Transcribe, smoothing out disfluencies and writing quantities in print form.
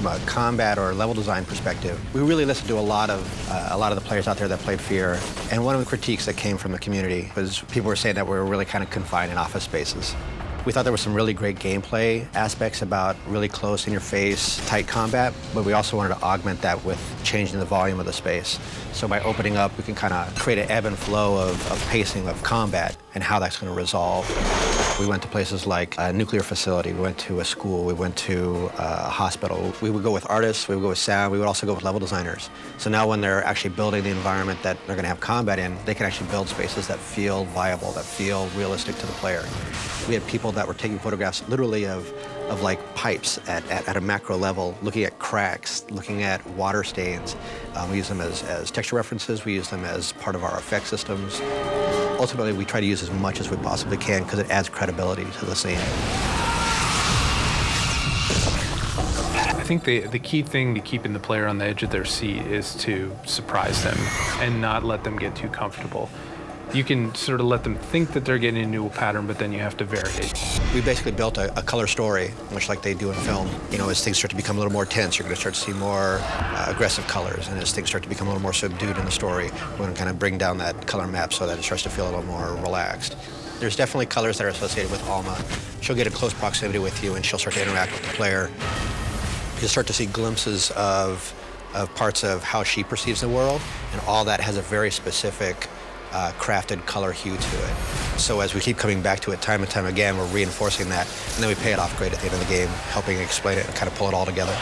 from a combat or level design perspective, we really listened to a lot of the players out there that played F.E.A.R. And one of the critiques that came from the community was people were saying that we were really kind of confined in office spaces. We thought there were some really great gameplay aspects about really close, in-your-face, tight combat, but we also wanted to augment that with changing the volume of the space. So by opening up, we can kind of create an ebb and flow of pacing of combat and how that's going to resolve. We went to places like a nuclear facility, we went to a school, we went to a hospital. We would go with artists, we would go with sound, we would also go with level designers. So now when they're actually building the environment that they're going to have combat in, they can actually build spaces that feel viable, that feel realistic to the player. We had people that were taking photographs literally of like pipes at a macro level, looking at cracks, looking at water stains. We use them as texture references, we use them as part of our effect systems. Ultimately, we try to use as much as we possibly can because it adds credibility to the scene. I think the key thing to keeping the player on the edge of their seat is to surprise them and not let them get too comfortable. You can sort of let them think that they're getting into a pattern, but then you have to vary it. We basically built a color story, much like they do in film. You know, as things start to become a little more tense, you're going to start to see more aggressive colors. And as things start to become a little more subdued in the story, we're going to kind of bring down that color map so that it starts to feel a little more relaxed. There's definitely colors that are associated with Alma. She'll get in close proximity with you, and she'll start to interact with the player. You'll start to see glimpses of parts of how she perceives the world, and all that has a very specific crafted color hue to it. So as we keep coming back to it time and time again, we're reinforcing that, and then we pay it off great at the end of the game, helping explain it and kind of pull it all together.